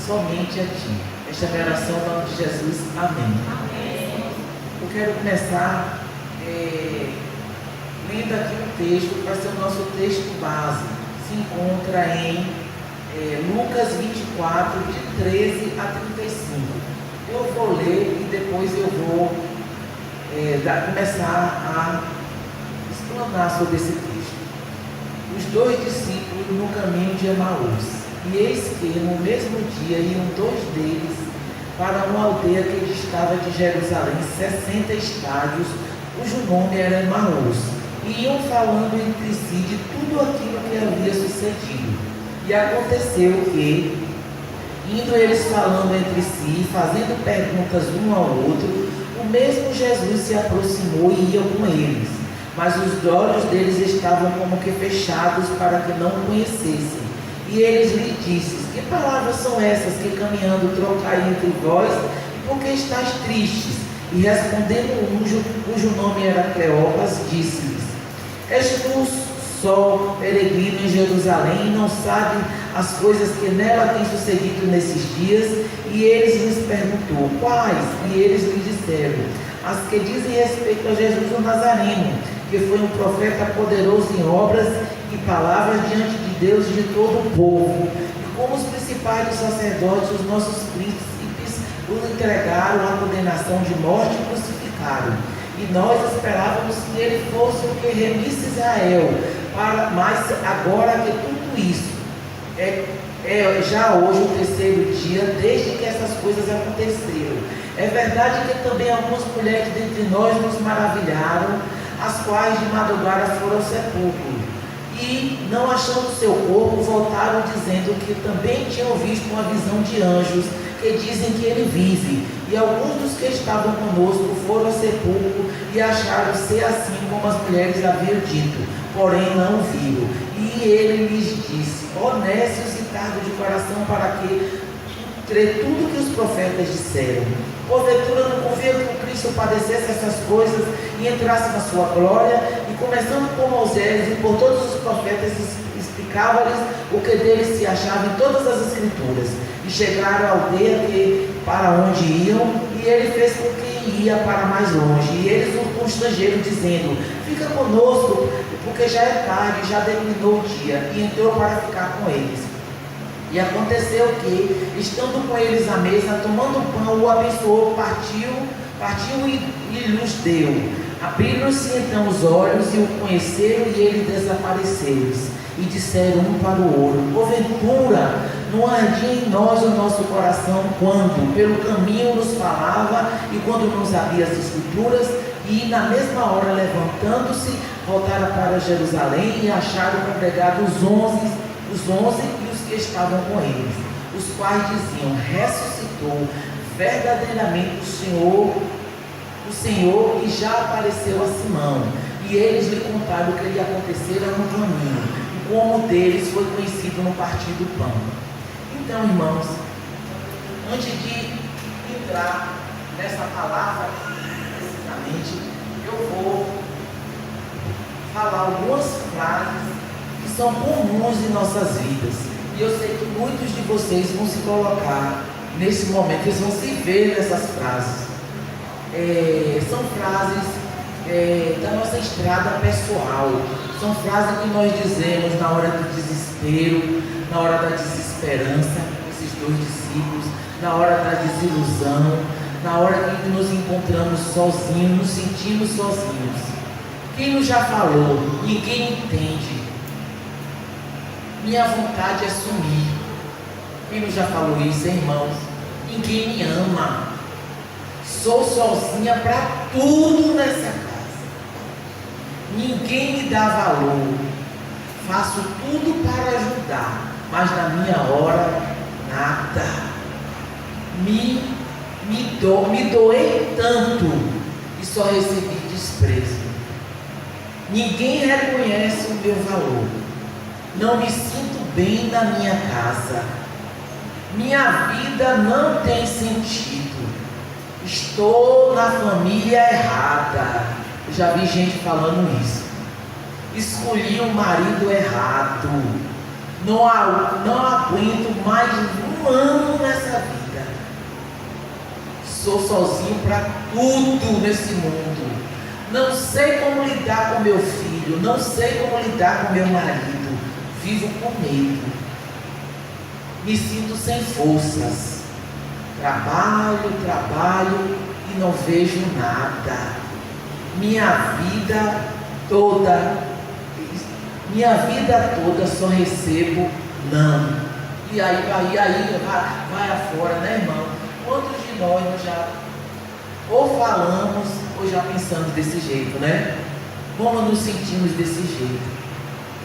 somente a Ti. Esta é a minha oração em nome de Jesus. Amém. Eu quero começar lendo aqui um texto, que vai ser o nosso texto base. Se encontra em Lucas 24, de 13 a 35. Eu vou ler e depois eu vou começar a explanar sobre esse texto. Os 2 discípulos no caminho de Emaús. E eis que no mesmo dia iam 2 deles para uma aldeia que distava de Jerusalém 60 estádios, cujo nome era Emaús. E iam falando entre si de tudo aquilo que havia sucedido. E aconteceu que, indo eles falando entre si, fazendo perguntas um ao outro, o mesmo Jesus se aproximou e ia com eles. Mas os olhos deles estavam como que fechados para que não o conhecessem. E eles lhe disseram: que palavras são essas que caminhando trocai entre vós? E por que estáis tristes? E respondendo um, cujo nome era Cleopas, disse-lhes: és tu só peregrino em Jerusalém e não sabe as coisas que nela têm sucedido nesses dias? E eles lhes perguntou: quais? E eles lhe disseram: as que dizem respeito a Jesus o Nazareno, que foi um profeta poderoso em obras e palavras diante de Deus e de todo o povo. E como os principais dos sacerdotes, os nossos príncipes, o entregaram à condenação de morte e crucificaram. E nós esperávamos que ele fosse o que remisse Israel. Mas agora que tudo isso é já hoje o 3º dia desde que essas coisas aconteceram. É verdade que também algumas mulheres dentre nós nos maravilharam, as quais de madrugada foram ao sepulcro. E, não achando seu corpo, voltaram dizendo que também tinham visto uma visão de anjos, que dizem que ele vive. E alguns dos que estavam conosco foram ao sepulcro e acharam ser assim como as mulheres haviam dito, porém não viram. E ele lhes disse: honestos e tardos de coração, para que crê tudo que os profetas disseram. Porventura não convia que o Cristo padecesse essas coisas e entrasse na sua glória? E começando por Moisés e por todos os profetas, explicava-lhes o que deles se achava em todas as escrituras. E chegaram à aldeia para onde iam, e ele fez com que ia para mais longe. E eles o constrangeram, dizendo: fica conosco, porque já é tarde, já declinou o dia. E entrou para ficar com eles. E aconteceu que, estando com eles à mesa, tomando o pão, o abençoou, partiu e lhes deu. Abriram-se então os olhos e o conheceram, e ele desapareceu-lhes. E disseram um para o outro: porventura não ardia em nós o nosso coração quando pelo caminho nos falava e quando nos abria as escrituras? E na mesma hora, levantando-se, voltaram para Jerusalém e acharam congregados os 11 e os que estavam com eles, os quais diziam: ressuscitou verdadeiramente o Senhor e já apareceu a Simão. E eles lhe contaram o que lhe acontecera no caminho, e como deles foi conhecido no partir do pão. Então, irmãos, antes de entrar nessa palavra precisamente, eu vou falar algumas frases que são comuns em nossas vidas. E eu sei que muitos de vocês vão se colocar nesse momento, eles vão se ver nessas frases. São frases da nossa estrada pessoal. São frases que nós dizemos na hora do desespero, na hora da desesperança, esses 2 discípulos, na hora da desilusão, na hora que nos encontramos sozinhos, nos sentimos sozinhos. Quem nos já falou? Ninguém entende. Minha vontade é sumir. Quem nos já falou isso, irmãos? Ninguém me ama. Sou sozinha para tudo nessa casa. Ninguém me dá valor. Faço tudo para ajudar, mas na minha hora, nada. Me doei tanto e só recebi desprezo. Ninguém reconhece o meu valor. Não me sinto bem na minha casa. Minha vida não tem sentido. Estou na família errada. Eu já vi gente falando isso. Escolhi um marido errado. Não aguento mais um ano nessa vida. Sou sozinho para tudo nesse mundo. Não sei como lidar com meu filho, não sei como lidar com meu marido. Vivo com medo. Me sinto sem forças. Trabalho e não vejo nada. Minha vida toda só recebo não. E aí vai afora, né, irmão? Quantos de nós já ou falamos ou já pensamos desse jeito, né? Como nos sentimos desse jeito?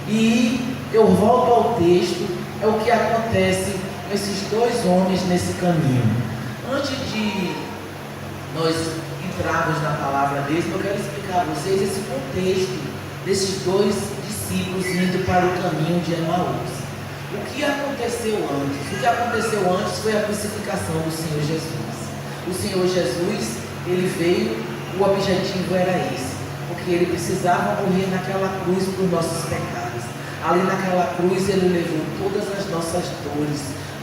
E eu volto ao texto, é o que acontece com esses dois homens nesse caminho. Antes de nós entrarmos na palavra mesmo, eu quero explicar a vocês esse contexto desses dois discípulos indo para o caminho de Emaús. O que aconteceu antes? O que aconteceu antes foi a crucificação do Senhor Jesus. O Senhor Jesus, ele veio, o objetivo era esse, porque ele precisava morrer naquela cruz por nossos pecados. Ali naquela cruz ele levou todas as nossas dores,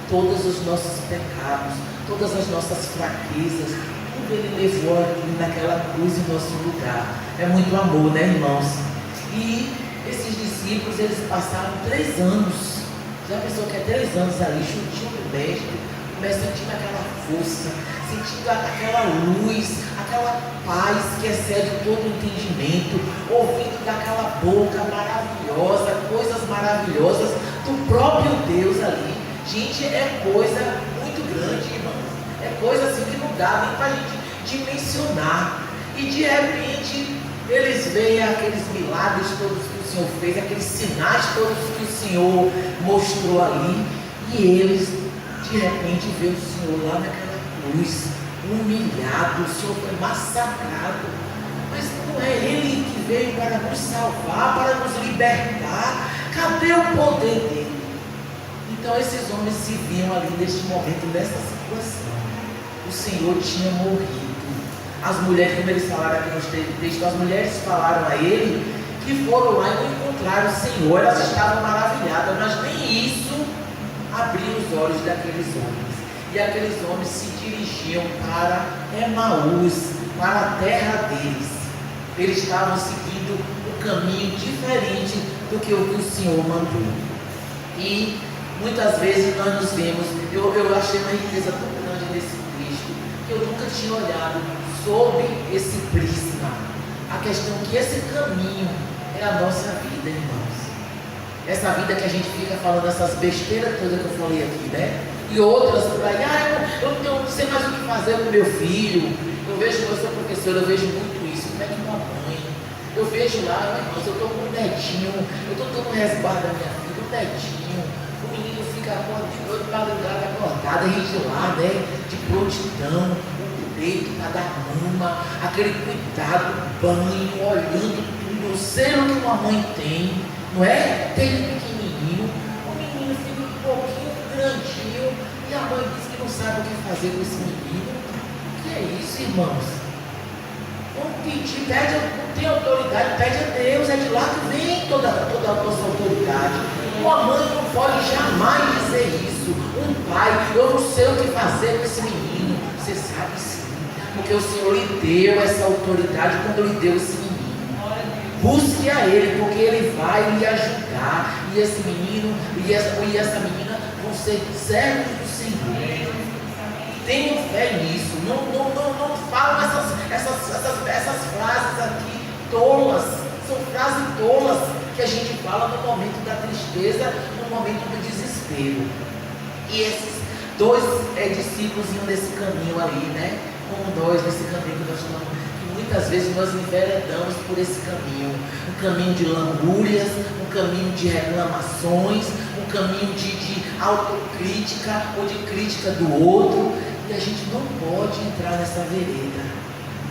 todos os nossos pecados, todas as nossas fraquezas, tudo ele levou ali naquela cruz em nosso lugar. É muito amor, né, irmãos? E esses discípulos, eles passaram 3 anos. Já pensou que é 3 anos ali, juntinho do mestre, mas sentindo aquela força, sentindo aquela luz, aquela paz que excede todo o entendimento, ouvindo daquela boca maravilhosa, coisas maravilhosas do próprio Deus ali. Gente, é coisa muito grande, irmãos. É coisa assim que não dá nem para a gente dimensionar. E de repente, eles veem aqueles milagres todos que o Senhor fez, aqueles sinais todos que o Senhor mostrou ali, e eles de repente veem o Senhor lá naquela cruz, humilhado. O Senhor foi massacrado, mas não é Ele que veio para nos salvar, para nos libertar. Cadê o poder dele? Então esses homens se viam ali neste momento, nessa situação. O Senhor tinha morrido. As mulheres, como eles falaram aqui no texto, as mulheres falaram a ele que foram lá e não encontraram o Senhor. Elas estavam maravilhadas, mas nem isso abriu os olhos daqueles homens. E aqueles homens se dirigiam para Emaús, para a terra deles. Eles estavam seguindo um caminho diferente do que o Senhor mandou. E muitas vezes nós nos vemos, eu achei uma riqueza tão grande nesse texto, que eu nunca tinha olhado sob esse prisma. A questão que esse caminho é a nossa vida, irmãos. Essa vida que a gente fica falando essas besteiras todas que eu falei aqui, né? E outras por aí, eu não sei mais o que fazer com meu filho. Eu vejo, eu sou professora, eu vejo muito isso. Como é que mamãe? Eu vejo lá, irmãos, eu estou com um netinho, eu estou dando resguardo da minha filha, um netinho. O menino fica de noite, madrugada acordado, a gente lá, né? De prontidão, peito para dar mama, aquele cuidado, banho, olhando tudo, sei o que uma mãe tem, não é? Tem pequenininho, o menino fica um pouquinho grandinho e a mãe diz que não sabe o que fazer com esse menino. O que é isso, irmãos? Vamos pedir, pede, não tem autoridade, pede a Deus, é de lá que vem toda a nossa autoridade. Uma mãe não pode jamais dizer isso. Um pai, eu não sei o que fazer com esse menino. Você sabe sim, porque o Senhor lhe deu essa autoridade quando lhe deu esse menino. Busque a Ele, porque Ele vai lhe ajudar. E esse menino e essa menina vão ser servos do Senhor. Tenham fé nisso. Não falam essas frases aqui tolas. São frases tolas que a gente fala no momento da tristeza, no momento do desespero. E esses dois discípulos iam nesse caminho ali, né? Como nós, nesse caminho que nós estamos. E muitas vezes nós enveredamos por esse caminho. Um caminho de lamúrias, um caminho de reclamações, um caminho de autocrítica ou de crítica do outro. E a gente não pode entrar nessa vereda.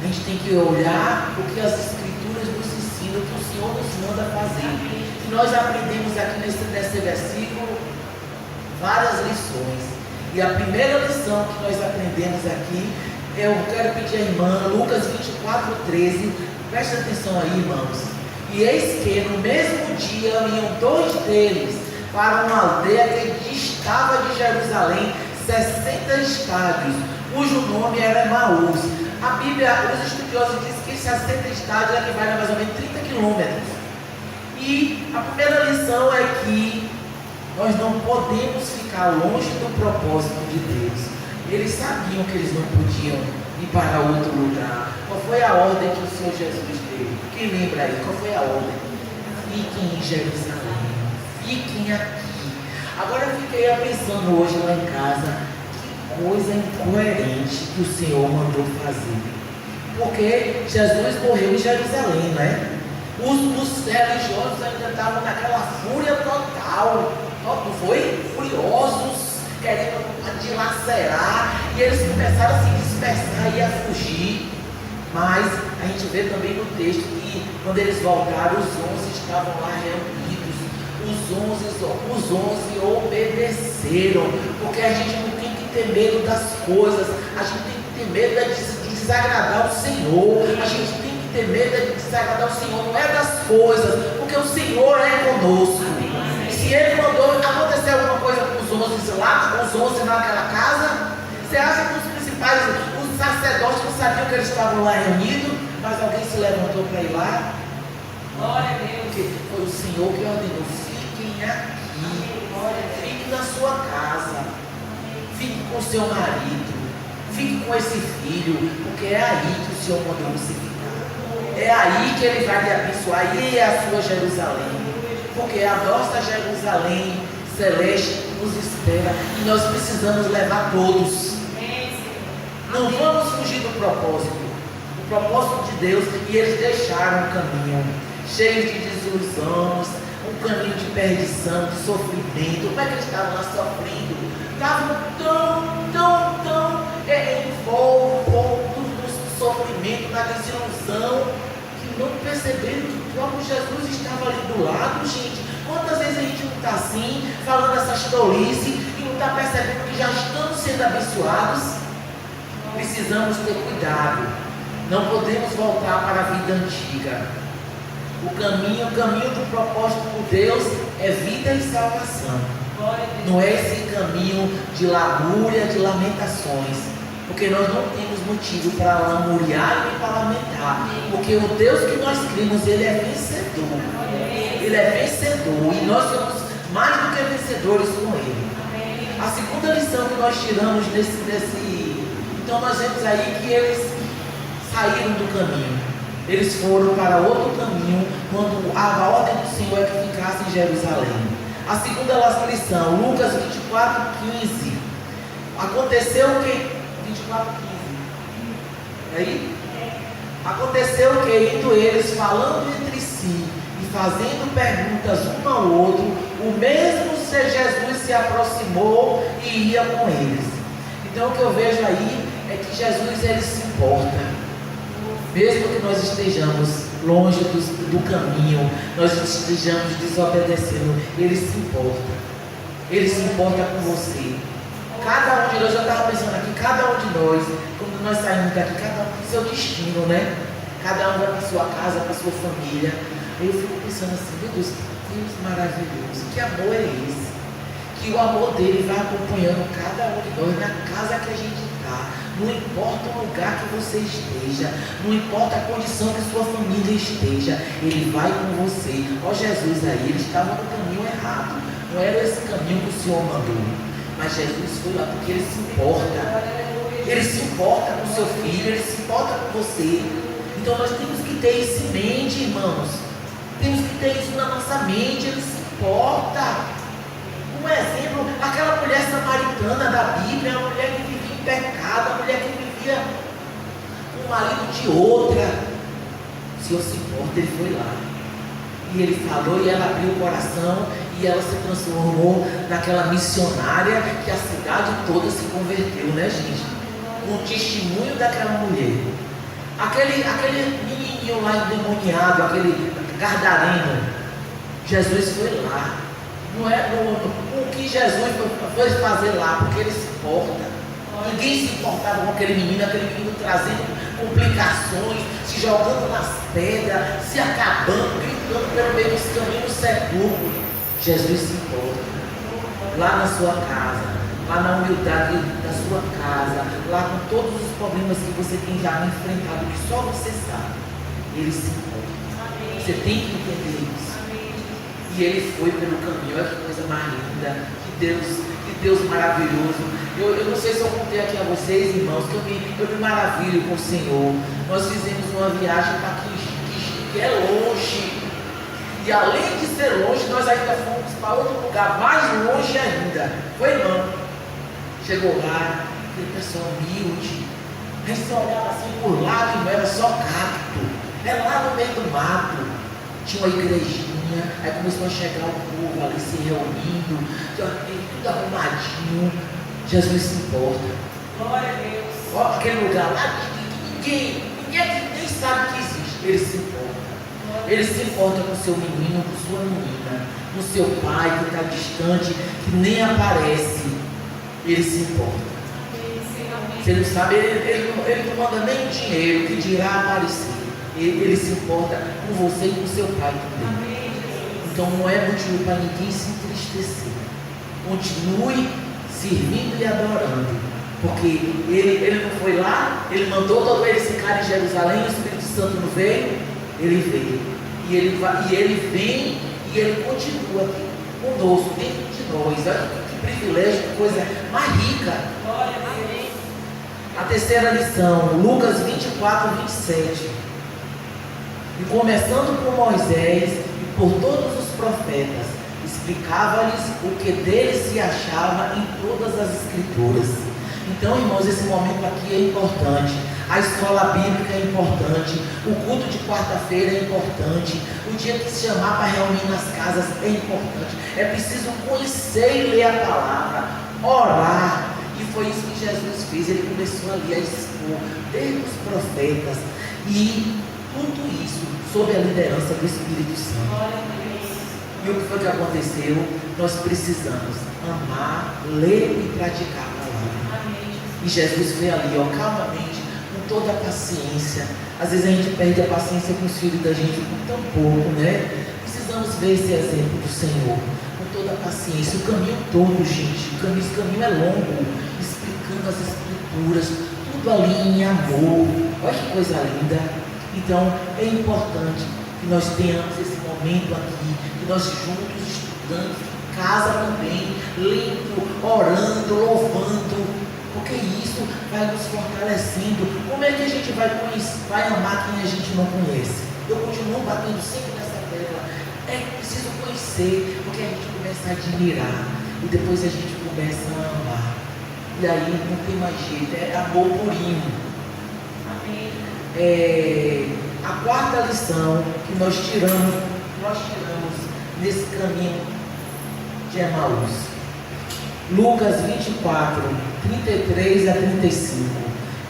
A gente tem que olhar o que as Escrituras nos ensinam, o que o Senhor nos manda fazer. E nós aprendemos aqui nesse versículo várias lições. E a primeira lição que nós aprendemos aqui, eu quero pedir à irmã, Lucas 24:13, preste atenção aí, irmãos. E eis que no mesmo dia iam 2 deles para uma aldeia que distava de Jerusalém 60 estádios, cujo nome era Emaús. A Bíblia, os estudiosos dizem que 60 estádios equivale a mais ou menos 30 quilômetros. E a primeira lição é que nós não podemos ficar longe do propósito de Deus. Eles sabiam que eles não podiam ir para outro lugar. Qual foi a ordem que o Senhor Jesus deu? Quem lembra aí? Qual foi a ordem? Fiquem em Jerusalém. Fiquem aqui. Agora eu fiquei pensando hoje lá em casa, que coisa incoerente que o Senhor mandou fazer. Porque Jesus morreu em Jerusalém, né? Os religiosos ainda estavam naquela fúria total. Não foi? Furiosos, querendo dilacerar. E eles começaram a se dispersar e a fugir. Mas a gente vê também no texto que quando eles voltaram, os 11 estavam lá reunidos. Os 11 obedeceram. Porque a gente não tem que ter medo das coisas. A gente tem que ter medo de desagradar o Senhor. A gente tem que ter medo de desagradar o Senhor. Não é das coisas. Porque o Senhor é conosco. E se Ele mandou acontecer alguma coisa com os 11 lá, os 11 naquela casa, você acha que os principais, os sacerdotes não sabiam que eles estavam lá reunidos, mas alguém se levantou para ir lá? Glória a Deus. Porque foi o Senhor que ordenou: fiquem aqui, fiquem na sua casa, fiquem com o seu marido, fiquem com esse filho, porque é aí que o Senhor mandou você ficar. É aí que Ele vai te abençoar, e é a sua Jerusalém. Porque a nossa Jerusalém celeste nos espera e nós precisamos levar todos. Não vamos fugir do propósito de Deus. E eles deixaram um caminho cheio de desilusões, um caminho de perdição, de sofrimento. Como é que eles estavam lá sofrendo? Estavam tão envoltos no sofrimento, na desilusão, que não perceberam que o próprio Jesus estava ali do lado, gente. Quantas vezes a gente não está assim, falando essas tolices e não está percebendo que já estamos sendo abençoados? Precisamos ter cuidado. Não podemos voltar para a vida antiga. O caminho do propósito por Deus é vida e salvação. Não é esse caminho de lamúria, de lamentações. Porque nós não temos motivo para lamuriar e para lamentar. Porque o Deus que nós cremos, Ele é vencedor. Ele é vencedor. E nós somos mais do que vencedores com Ele. A segunda lição que nós tiramos então nós vemos aí que eles saíram do caminho. Eles foram para outro caminho, quando a ordem do Senhor é que ficasse em Jerusalém. A segunda lição, Lucas 24:15. Aconteceu que 24:15. Aí? Aconteceu que, indo eles falando entre si e fazendo perguntas um ao outro, o mesmo Jesus se aproximou e ia com eles. Então o que eu vejo aí é que Jesus, Ele se importa. Mesmo que nós estejamos longe do caminho, nós estejamos desobedecendo, Ele se importa. Ele se importa com você. Cada um de nós, eu estava pensando aqui, cada um de nós, quando nós saímos daqui, cada um tem seu destino, né? Cada um vai para a sua casa, para a sua família. Aí eu fico pensando assim, meu Deus, que Deus maravilhoso, que amor é esse? Que o amor dele vai acompanhando cada um de nós na casa que a gente está. Não importa o lugar que você esteja, não importa a condição que sua família esteja, Ele vai com você. Ó Jesus aí, eles estavam no caminho errado. Não era esse caminho que o Senhor mandou. Mas Jesus foi lá porque Ele se importa. Ele se importa com o seu filho, Ele se importa com você. Então nós temos que ter isso em mente, irmãos. Temos que ter isso na nossa mente. Ele se importa. Um exemplo, aquela mulher samaritana da Bíblia, a mulher que vivia em pecado, a mulher que vivia com o marido de outra. O Senhor se importa, Ele foi lá. E Ele falou, e ela abriu o coração, e ela se transformou naquela missionária que a cidade toda se converteu, né, gente? Um testemunho daquela mulher. Aquele menininho lá endemoniado, aquele gadareno, Jesus foi lá. Não é o que Jesus foi fazer lá, porque Ele se importa. Ninguém se importava com aquele menino trazendo complicações, se jogando nas pedras, se acabando, gritando pelo meio dos caminhos sepulcros. Jesus se importa. Lá na sua casa, lá na humildade da sua casa, lá com todos os problemas que você tem já enfrentado, que só você sabe. Ele se importa. Você tem que entender isso. E ele foi pelo caminho. Olha que coisa mais linda. Que Deus maravilhoso. Eu não sei se eu contei aqui a vocês, irmãos, que eu me maravilho com o Senhor. Nós fizemos uma viagem para que é longe. E além de ser longe, nós ainda fomos para outro lugar mais longe ainda. Foi, irmão. Chegou lá, aquele pessoal humilde. Aí você olhava assim por lado, irmão, era só cacto. Era lá no meio do mato. Tinha uma igrejinha. Aí começou a chegar o povo ali se reunindo. Tudo arrumadinho. Jesus se importa. Glória a Deus. Olha aquele lugar lá que ninguém nem sabe que existe. Ele se importa. Ele se importa com o seu menino, com sua menina, com seu pai que está distante, que nem aparece. Ele se importa. Você não sabe, ele não manda nem dinheiro, que dirá aparecer. Ele se importa com você e com seu pai também. Então não é motivo para ninguém se entristecer. Continue servindo e adorando. Porque ele não foi lá, ele mandou todos eles ficarem em Jerusalém, o Espírito Santo não veio, ele veio. E ele vem e ele continua aqui conosco, dentro de nós. Olha que privilégio, que coisa mais rica. A terceira lição, Lucas 24, 27. E começando por Moisés e por todos os profetas, explicava-lhes o que deles se achava em todas as escrituras. Então, irmãos, esse momento aqui é importante. A escola bíblica é importante. O culto de quarta-feira é importante. O dia que se chamar para reunir nas casas é importante. É preciso conhecer e ler a palavra, orar. E foi isso que Jesus fez. Ele começou ali a expor, desde os profetas. E tudo isso sob a liderança do Espírito Santo. E o que foi que aconteceu? Nós precisamos amar, ler e praticar a palavra. E Jesus veio ali, calmamente, com toda a paciência. Às vezes a gente perde a paciência com os filhos da gente com tão pouco, né? Precisamos ver esse exemplo do Senhor, com toda a paciência, o caminho todo, gente. Esse caminho é longo, explicando as escrituras, tudo ali em amor. Olha que coisa linda. Então é importante que nós tenhamos esse momento aqui, que nós juntos estudando, em casa também, lendo, orando, louvando. Porque isso vai nos fortalecendo. Como é que a gente vai amar quem a gente não conhece? Eu continuo batendo sempre nessa tecla. É preciso conhecer, porque a gente começa a admirar. E depois a gente começa a amar. E aí não tem mais jeito, é amor purinho. Amém. A quarta lição que nós tiramos nesse caminho de Emaús. Lucas 24, 33 a 35.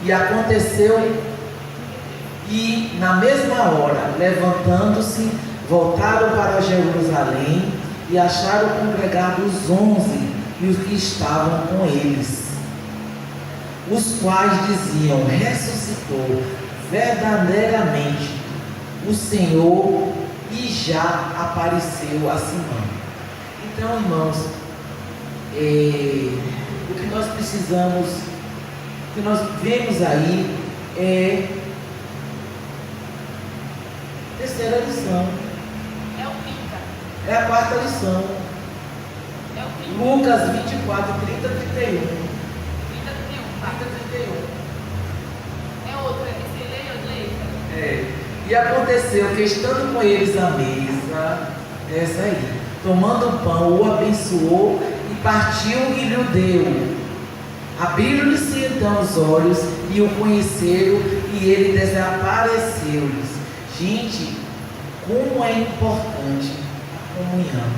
E aconteceu, e na mesma hora, levantando-se, voltaram para Jerusalém e acharam congregados os 11 e os que estavam com eles, os quais diziam: ressuscitou verdadeiramente o Senhor e já apareceu a Simão. Então, irmãos, o que nós precisamos, o que nós vemos aí é a terceira lição. É o quinta. É a quarta lição. É o quinta. Lucas 24, 30, 31. 30, 31. Tá. 30, 31. É outra. Esse leia. E aconteceu que, estando com eles à mesa, essa aí, tomando o pão, o abençoou e partiu e lhe deu. Abriram-lhe-se então os olhos e o conheceram, e ele desapareceu-lhes. Gente, como é importante a comunhão.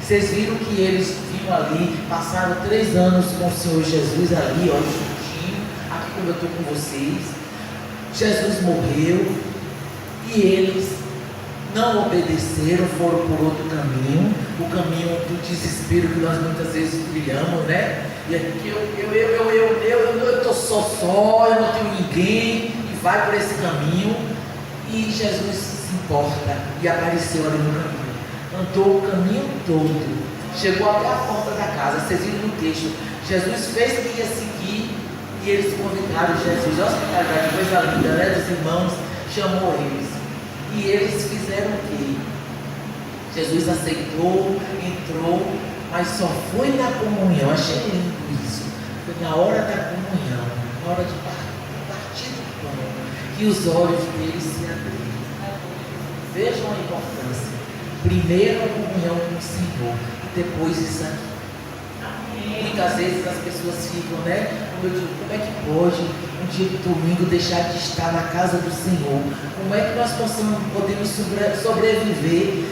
Vocês viram que eles vinham ali, passaram 3 anos com o Senhor Jesus ali, olha, juntinho, aqui como eu estou com vocês. Jesus morreu e eles não obedeceram, foram por outro caminho, o caminho do desespero que nós muitas vezes trilhamos, né? E aqui eu estou só, eu não tenho ninguém, e vai por esse caminho. E Jesus se importa e apareceu ali no caminho, andou o caminho todo chegou até a porta da casa. Vocês viram no texto, Jesus fez que ia seguir e eles convidaram Jesus. A hospitalidade, coisa linda, né, dos irmãos, chamou eles. E eles fizeram o quê? Jesus aceitou, entrou, mas só foi na comunhão. Achei lindo isso. Foi na hora da comunhão, na hora de partir do pão, que os olhos deles se abriram. Vejam a importância. Primeiro a comunhão com o Senhor, e depois isso aqui. Muitas vezes as pessoas ficam, né? Como eu digo, como é que pode um dia de domingo deixar de estar na casa do Senhor? Como é que nós podemos sobreviver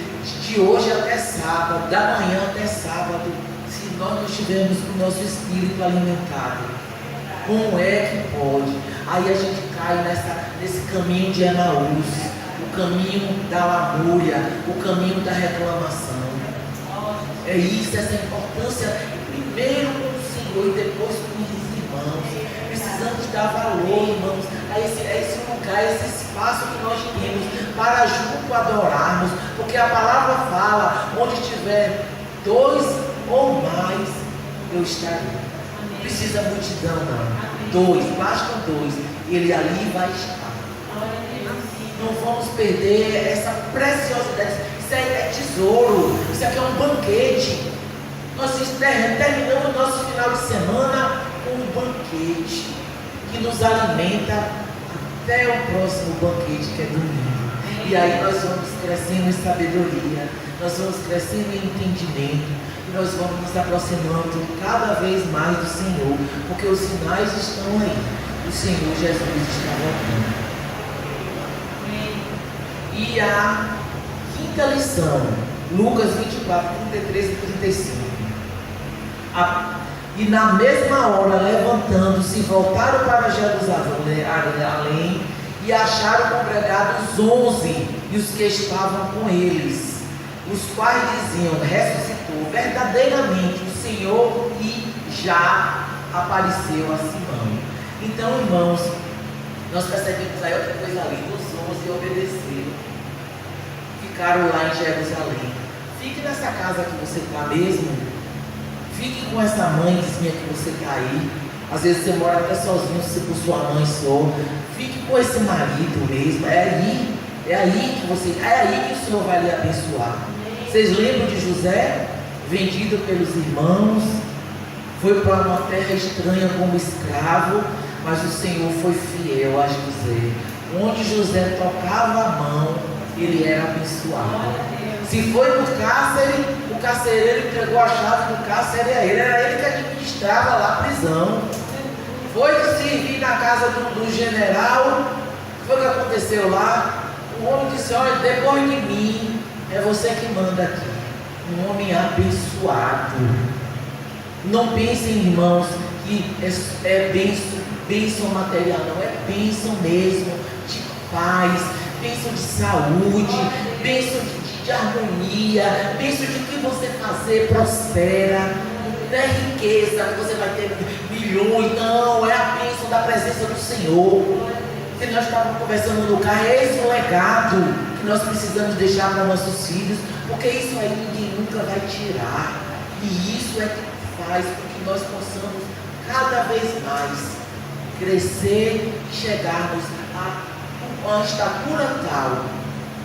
de hoje até sábado, da manhã até sábado, se nós não estivermos com o nosso espírito alimentado? Como é que pode? Aí a gente cai nesse caminho de Emaús, o caminho da lamúria, o caminho da reclamação. É isso, essa importância, primeiro com o Senhor e depois com os irmãos. Precisamos dar valor, irmãos, a esse lugar, a esse espaço que nós temos para junto adorarmos, porque a palavra fala, onde tiver 2 ou mais, eu estarei. Não precisa multidão, não. 2, bastam 2, ele ali vai estar. Não vamos perder essa preciosidade. Isso é tesouro, isso aqui é um banquete. Nós terminamos o nosso final de semana com um banquete que nos alimenta até o próximo banquete, que é domingo. E aí nós vamos crescendo em sabedoria, nós vamos crescendo em entendimento, e nós vamos nos aproximando cada vez mais do Senhor, porque os sinais estão aí. O Senhor Jesus está voltando. E a quinta lição, Lucas 24, 33 e 35. E na mesma hora, levantando-se, voltaram para Jerusalém e acharam congregados 11 e os que estavam com eles, os quais diziam: ressuscitou verdadeiramente o Senhor e já apareceu a Simão. Então, irmãos, nós percebemos aí outra coisa ali, os 11 obedeceram, ficaram lá em Jerusalém. Fique nessa casa que você está mesmo. Fique com essa mãezinha que você está aí. Às vezes você mora até sozinho, se por sua mãe só. Fique com esse marido mesmo. É aí que o Senhor vai lhe abençoar. Vocês lembram de José? Vendido pelos irmãos, foi para uma terra estranha como escravo, mas o Senhor foi fiel a José. Onde José tocava a mão, ele era abençoado. Se foi no cárcere, o carcereiro entregou a chave do cárcere a ele. Era ele que administrava lá a prisão. Foi servir na casa do general. Foi o que aconteceu lá. O homem disse: olha, depois de mim, é você que manda aqui. Um homem abençoado. Não pensem, irmãos, que é bênção material. Não, é bênção mesmo de paz, bênção de saúde, bênção de harmonia, bênção de que você fazer prospera. Não é riqueza que você vai ter milhões, não, é a bênção da presença do Senhor. Se nós estávamos conversando no carro, é esse o legado que nós precisamos deixar para nossos filhos, porque isso aí ninguém nunca vai tirar, e isso é que faz com que nós possamos cada vez mais crescer e chegarmos a uma estatura tal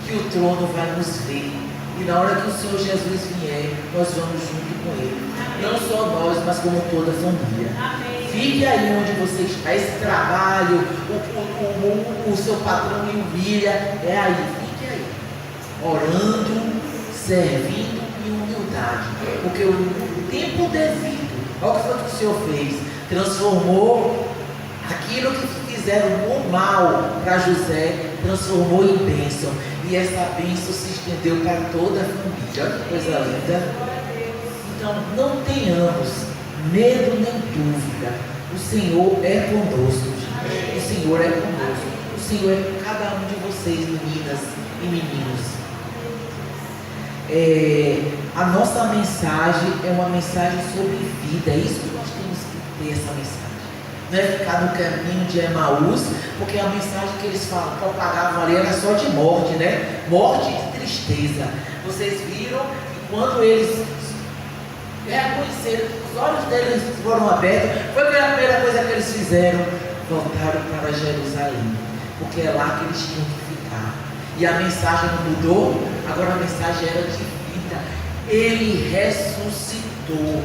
que o trono vai nos ver, e na hora que o Senhor Jesus vier, nós vamos junto com Ele. Não só nós, mas como toda a família. Amém. Fique aí onde você está. Esse trabalho, o seu patrão lhe humilha, é aí. Fique aí, orando, servindo em humildade, porque o tempo devido, olha o que foi que o Senhor fez, transformou aquilo que fizeram o mal para José, transformou em bênção, e essa bênção se estendeu para toda a família. Olha que coisa linda. Então, não tenhamos medo nem dúvida. O Senhor é conosco, gente. O Senhor é conosco. O Senhor é com cada um de vocês, meninas e meninos. A nossa mensagem é uma mensagem sobre vida. É isso que nós temos que ter, essa mensagem. Não é ficar no caminho de Emaús, porque a mensagem que eles propagavam ali era só de morte, né? Morte e tristeza. Vocês viram que quando eles reconheceram, os olhos deles foram abertos. Foi a primeira coisa que eles fizeram: voltaram para Jerusalém, porque é lá que eles tinham que ficar. E a mensagem não mudou, agora a mensagem era de vida. Ele ressuscitou.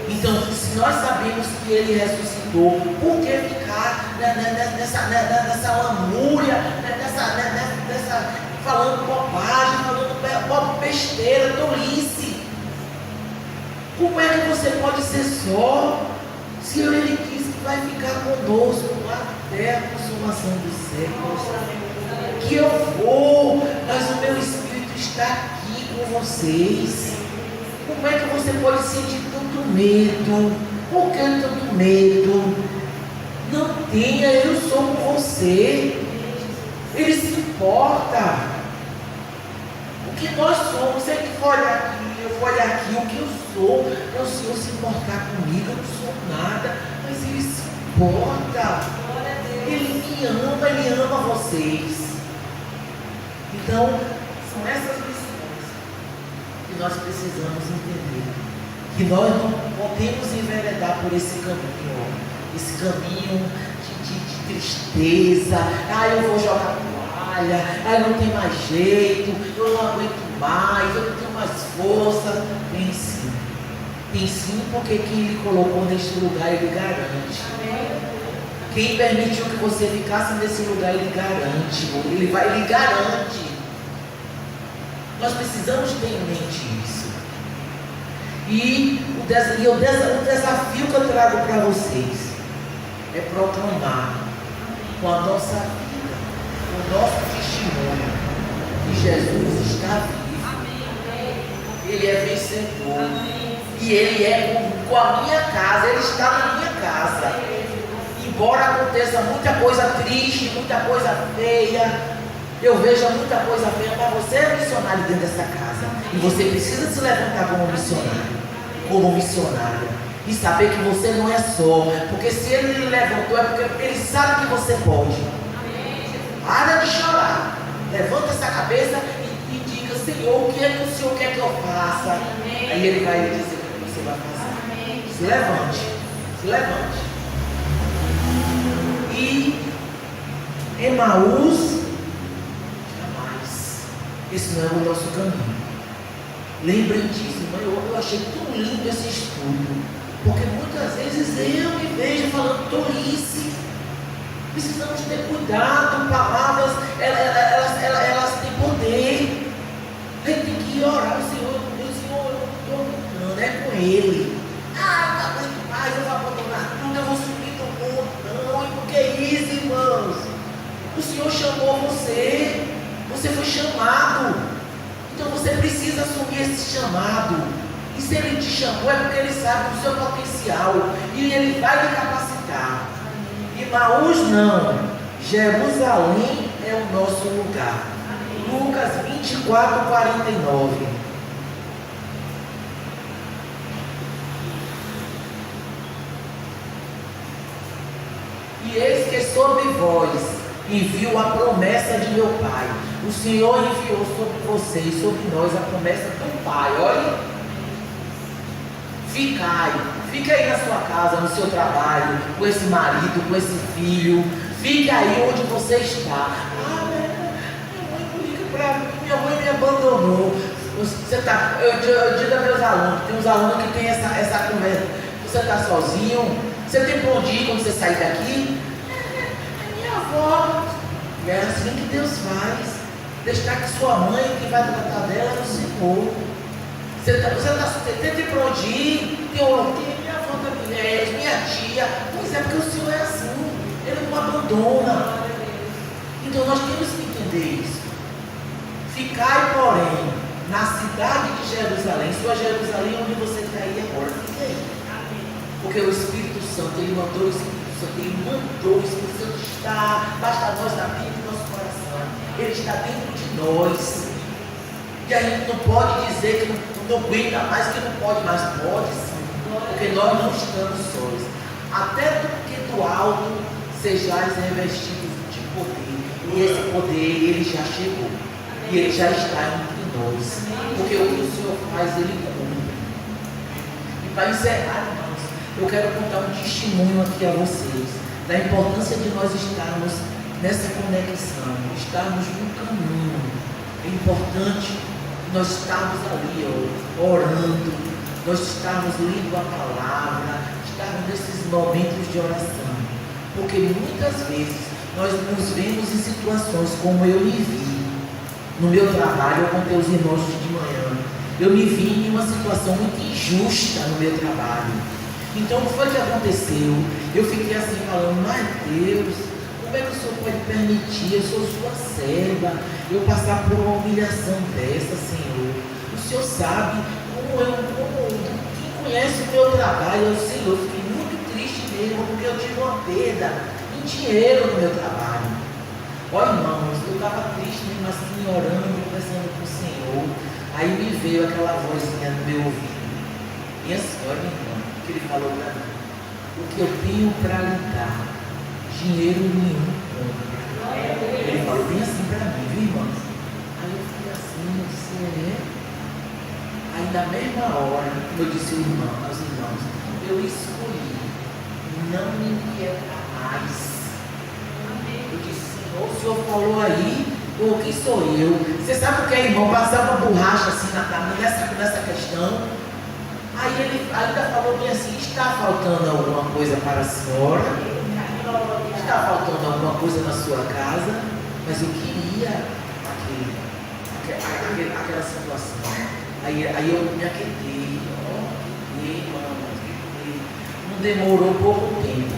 Então, se nós sabemos que ele ressuscitou, por que ficar nessa lamúria, falando bobagem, falando besteira, tolice? Como é que você pode ser só, se ele diz que vai ficar conosco até a consumação dos séculos? Que eu vou, mas o meu Espírito está aqui com vocês. Como é que você pode sentir tanto medo? Por que tanto medo? Não tenha, eu sou com você. Ele se importa. O que nós somos, ele for olhar aqui, eu vou olhar aqui, o que eu sou, é o Senhor se importar comigo, eu não sou nada, mas ele se importa. Ele me ama, ele ama vocês. Então, são essas lições que nós precisamos entender. Que nós não podemos enveredar por esse caminho, de tristeza. Eu vou jogar toalha, não tem mais jeito, eu não aguento mais, eu não tenho mais força. Tem sim. Tem sim, porque quem ele colocou neste lugar, ele garante. Quem permitiu que você ficasse nesse lugar, ele garante. Ele garante. Nós precisamos ter em mente isso. E o desafio que eu trago para vocês é proclamar com a nossa vida, com o nosso testemunho, que Jesus está vivo. Ele é vencedor. E ele é com a minha casa, ele está na minha casa. Embora aconteça muita coisa triste, muita coisa feia, eu vejo muita coisa feia, mas você é missionário dentro dessa casa. E você precisa se levantar como missionário, como missionária. E saber que você não é só. Porque se ele lhe levantou, é porque ele sabe que você pode. Para de chorar. Levanta essa cabeça e diga: Senhor, o que é que o Senhor quer que eu faça? Aí ele vai dizer o que você vai fazer. Se levante. Se levante. E Emaús, jamais. Esse não é o nosso caminho. Lembrem disso, irmão. Eu achei tão lindo esse estudo, porque muitas vezes eu me vejo falando tolice. Precisamos ter cuidado. Palavras, elas têm poder. A gente tem que orar ao Senhor. Meu Senhor, eu não estou aguentando, é com Ele. Eu não aguento mais, eu vou abandonar tudo, eu vou subir do montão. E por que isso, irmãos? O Senhor chamou você. Você foi chamado. Então você precisa assumir esse chamado. E se Ele te chamou, é porque Ele sabe do seu potencial. E Ele vai lhe capacitar. Emaús não. Jerusalém é o nosso lugar. Lucas 24, 49. E eis que sobre vós envio a promessa de meu Pai. O Senhor enviou sobre vocês, sobre nós, a promessa do Pai. Olha, fica aí na sua casa, no seu trabalho, com esse marido, com esse filho. Fique aí onde você está. Minha mãe não liga para mim, minha mãe me abandonou. Eu digo a meus alunos, tem uns alunos que tem essa conversa. Você está sozinho? Você tem para onde ir quando você sair daqui? Minha avó. É assim que Deus faz. Deixar que sua mãe, que vai tratar dela, é o Senhor. Você tem para onde ir? Tem minha avó também, minha tia. Pois é, porque o Senhor é assim. Ele não abandona. Então nós temos que entender isso. Ficai, porém, na cidade de Jerusalém. Sua Jerusalém, onde você está aí agora. Fique aí. Porque o Espírito Santo, Ele mandou o Espírito Santo, Ele mandou o Espírito Santo estar, basta nós abrir o nosso coração. Ele está dentro de nós. E a gente não pode dizer que não aguenta mais, que não pode mais. Pode sim, porque nós não estamos sós. Até porque do alto sejais revestidos de poder. E esse poder, ele já chegou. E ele já está entre nós. Porque o que o Senhor faz, Ele cumpre. Para encerrar, irmãos, eu quero contar um testemunho aqui a vocês da importância de nós estarmos nessa conexão, estarmos no caminho. É importante nós estarmos ali, orando, nós estarmos lendo a palavra, estarmos nesses momentos de oração. Porque muitas vezes nós nos vemos em situações como eu me vi no meu trabalho. Eu contei os irmãos de manhã. Eu me vi em uma situação muito injusta no meu trabalho. Então, o que foi que aconteceu? Eu fiquei assim falando, mas Deus, como é que o Senhor pode permitir? Eu sou sua serva, eu passar por uma humilhação dessa, Senhor. O Senhor sabe quem conhece o meu trabalho, é o Senhor. Eu fiquei muito triste mesmo, porque eu tive uma perda em dinheiro no meu trabalho. Ó irmãos, eu estava triste mesmo assim, orando, conversando com o Senhor. Aí me veio aquela vozinha no meu ouvido. Minha senhora, irmã, que ele falou para mim: o que eu tenho para lhe dar, dinheiro nenhum compra. Ele falou bem assim para mim, viu, irmãos? Aí eu fiquei assim, eu disse, Aí na mesma hora, eu disse aos irmãos, eu escolhi não me inquietar mais. Eu disse, Senhor, o Senhor falou aí, quem sou eu? Você sabe o que é, irmão? Passar uma borracha assim nessa questão. Aí ele ainda falou bem assim, está faltando alguma coisa para a senhora? Está faltando alguma coisa na sua casa? Mas eu queria aquela situação. Aí eu me aquietei, não demorou pouco tempo.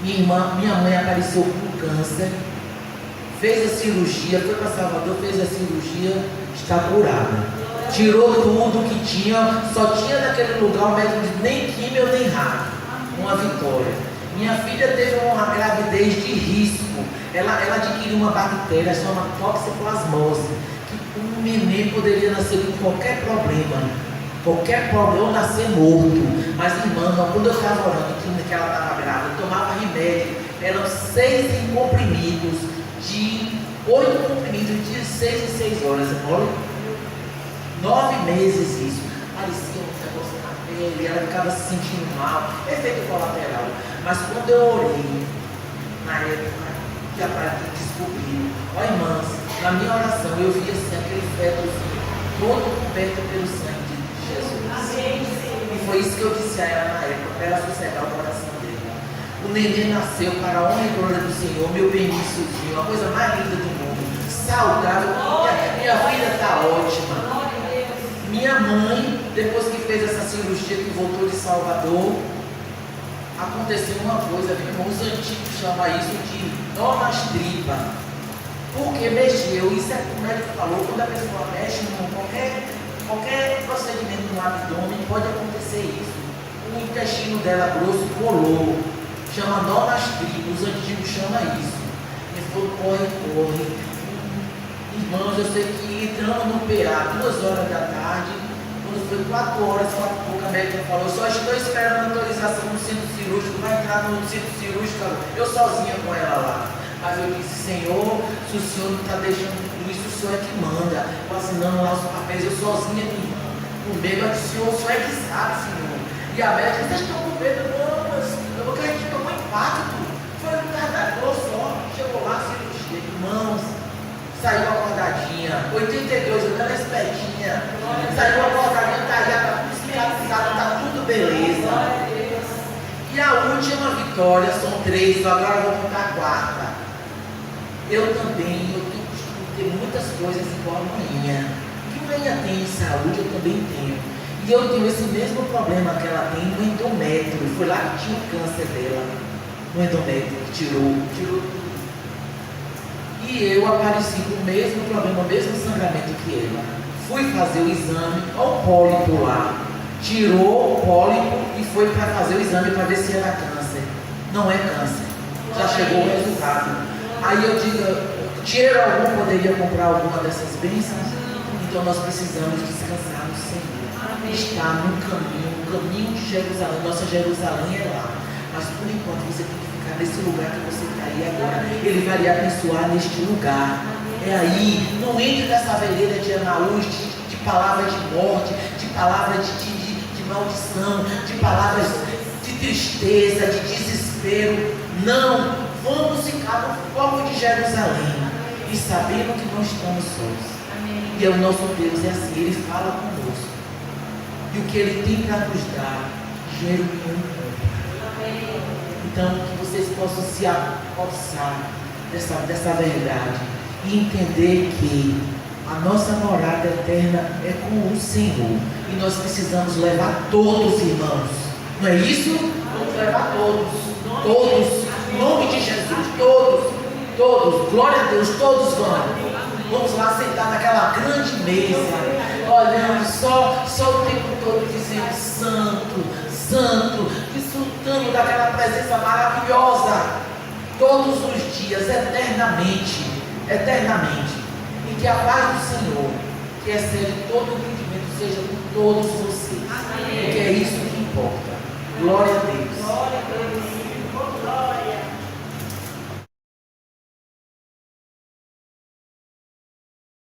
Minha mãe apareceu com câncer, fez a cirurgia, foi para Salvador, fez a cirurgia, está curada. Tirou tudo que tinha, só tinha naquele lugar o médico disse, nem químio nem raio. Uma vitória. Minha filha teve uma gravidez de risco. Ela adquiriu uma bactéria chamada toxoplasmose, que um neném poderia nascer com qualquer problema, ou nascer morto. Mas irmã, quando eu estava orando que ela estava grávida, eu tomava remédio, eram 6 comprimidos, de 8 comprimidos, de 6 em 6 horas, olha, 9 meses isso, parecia um negócio na pele, ela ficava se sentindo mal, efeito colateral. Mas quando eu orei, na época, que a prática descobriu, ó irmãs, na minha oração eu vi assim, aquele fetozinho, todo coberto pelo sangue de Jesus. E foi isso que eu disse a ela na época, para ela sossegar o coração dela. O neném nasceu para a honra e glória do Senhor, meu beníciozinho, a coisa mais linda do mundo, saudável, minha vida está ótima. Minha mãe, depois que fez essa cirurgia, que voltou de Salvador, aconteceu uma coisa, os antigos chamam isso de nó nas tripas. Porque mexeu, isso é o médico falou, quando a pessoa mexe em qualquer procedimento no abdômen, pode acontecer isso. O intestino dela grosso colou, chama nó nas tripas, os antigos chamam isso. Ele falou, corre. Irmãos, eu sei que entramos no PA 2 horas da tarde, quando foi 4 horas, 4 e pouco, a médica falou, só estou esperando a autorização no centro cirúrgico, vai entrar no centro cirúrgico, eu sozinha com ela lá. Mas eu disse, Senhor, se o Senhor não está deixando tudo isso, o Senhor é que manda. Eu assinando lá os papéis, eu sozinha com irmã. O medo é do Senhor, o Senhor é que sabe, Senhor. E a médica, vocês estão com medo? Não, mas eu acredito que tomou impacto. Foi um tardador só. Chegou lá, cirurgia, irmãos. Saiu acordadinha, 82, eu era espertinha. Saiu acordadinha, tá tudo cicatrizado, tá tudo beleza. E a última vitória, são 3, agora eu vou contar a 4. Eu tenho costume de ter muitas coisas igual a manhã. O que manhã tem em saúde, eu também tenho. E eu tenho esse mesmo problema que ela tem no endométrio. Foi lá que tinha o câncer dela, no endométrio, tirou tudo. E eu apareci com o mesmo problema, o mesmo sangramento que ela. Fui fazer o exame, olha o pólipo lá. Tirou o pólipo e foi para fazer o exame para ver se era câncer. Não é câncer. Já chegou o resultado. Aí eu digo, dinheiro algum poderia comprar alguma dessas bênçãos? Então nós precisamos descansar no Senhor. Estar no caminho, o caminho de Jerusalém. Nossa Jerusalém é lá. Mas por enquanto você tem que ficar nesse lugar que você está aí agora. Ele vai lhe abençoar neste lugar. É aí. Não entre nessa vereda de Emaús, de palavra de morte, de palavra de de maldição, de palavras de tristeza, de desespero. Não, vamos ficar no foco de Jerusalém e sabendo que não estamos sós. E o nosso Deus é assim, Ele fala conosco. E o que Ele tem para nos dar, dinheiro nenhum compra. Então, que vocês possam se apossar dessa verdade e entender que a nossa morada eterna é com o Senhor. E nós precisamos levar todos, irmãos. Não é isso? Vamos levar todos. Todos. Em nome de Jesus. Todos. Todos. Glória a Deus. Todos vão. Vamos lá sentar naquela grande mesa, olhando só o tempo todo dizendo santo, santo, desfrutando daquela presença maravilhosa, todos os dias, eternamente, eternamente. E que a paz do Senhor, que excede todo o entendimento, seja com todos vocês. Porque é isso que importa. Glória a Deus.